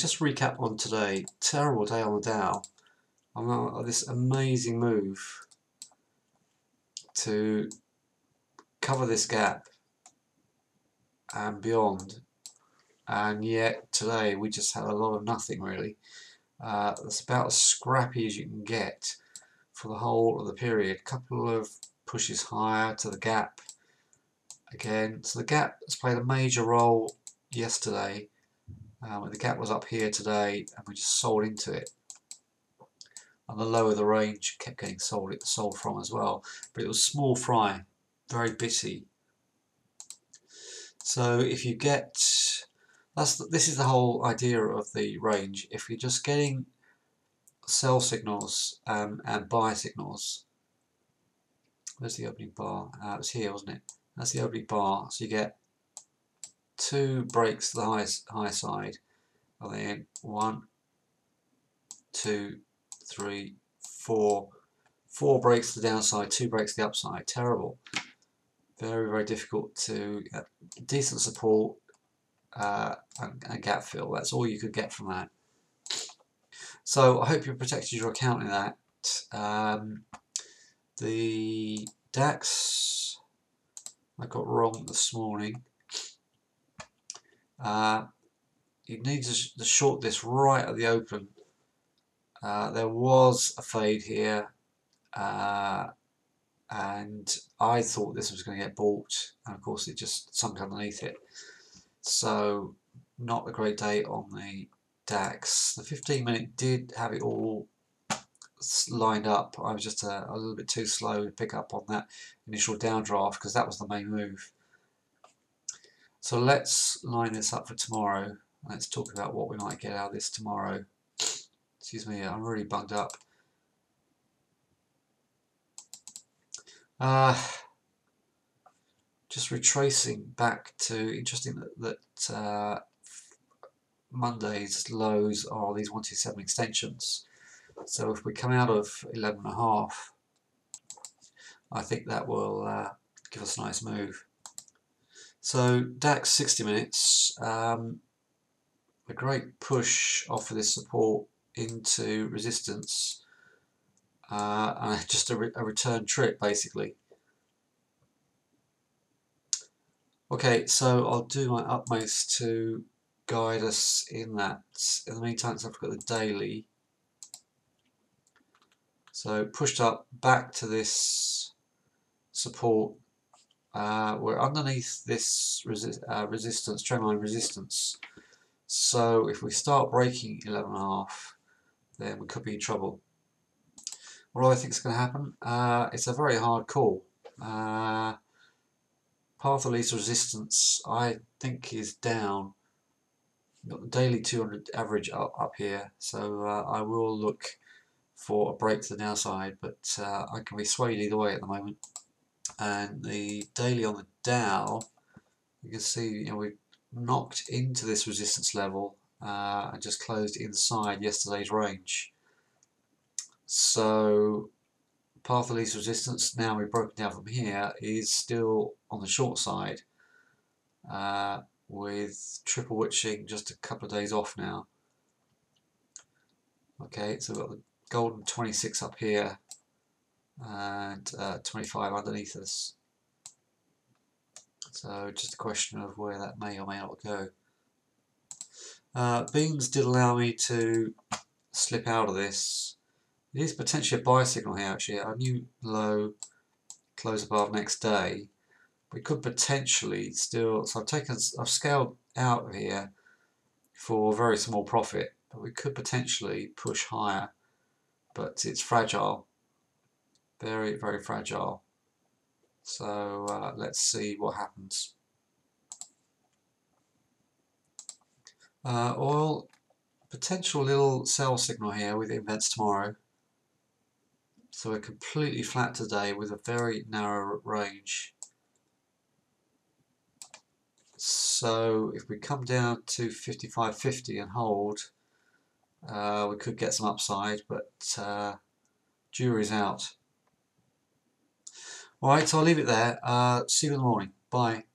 just recap on today. Terrible day on the Dow. I'm on this amazing move to cover this gap and beyond, and yet today we just had a lot of nothing really. It's about as scrappy as you can get for the whole of the period. Couple of pushes higher to the gap again. So the gap has played a major role yesterday. The gap was up here today and we just sold into it. And the lower the range kept getting sold from as well. But it was small fry, very bitty. So if you get, this is the whole idea of the range. If you're just getting sell signals and buy signals, where's the opening bar? It was here, wasn't it? That's the opening bar. So you get two breaks to the high side, and then 1, 2, 3, 4. 4 breaks to the downside, 2 breaks to the upside. Terrible. Very, very difficult to get decent support and gap fill. That's all you could get from that. So I hope you protected your account in that. The DAX I got wrong this morning. You need to short this right at the open. There was a fade here, and I thought this was going to get bought, and of course it just sunk underneath it. So not a great day on the DAX. The 15-minute did have it all lined up. I was just a little bit too slow to pick up on that initial downdraft because that was the main move. So let's line this up for tomorrow. Let's talk about what we might get out of this tomorrow. Excuse me, I'm really bunged up. Just retracing back to, interesting that Monday's lows are these 127 extensions. So if we come out of 11.5, I think that will give us a nice move. So DAX 60 minutes, a great push off of this support into resistance, and just a return trip basically. Okay, so I'll do my utmost to guide us in that. In the meantime, let's have a look at the daily. So pushed up back to this support. We're underneath this resistance, trendline resistance. So if we start breaking 11.5, then we could be in trouble. What do I think is going to happen? It's a very hard call. Path of least resistance, I think, is down. We've got the daily 200 average up here, so I will look for a break to the downside, but I can be swayed either way at the moment. And the daily on the Dow, you can see, we've knocked into this resistance level and just closed inside yesterday's range. So path of least resistance, now we've broken down from here, is still on the short side, with triple witching just a couple of days off now. Okay, so we've got the golden 26 up here and 25 underneath us. So just a question of where that may or may not go. Beans did allow me to slip out of this. It is potentially a buy signal here actually. A new low, close above next day. We could potentially still, so I've scaled out of here for a very small profit, but we could potentially push higher, but it's fragile, very, very fragile. So let's see what happens. Oil, potential little sell signal here with events tomorrow. So we're completely flat today with a very narrow range. So if we come down to 55.50 and hold, we could get some upside, but jury's out. Alright, so I'll leave it there. See you in the morning. Bye.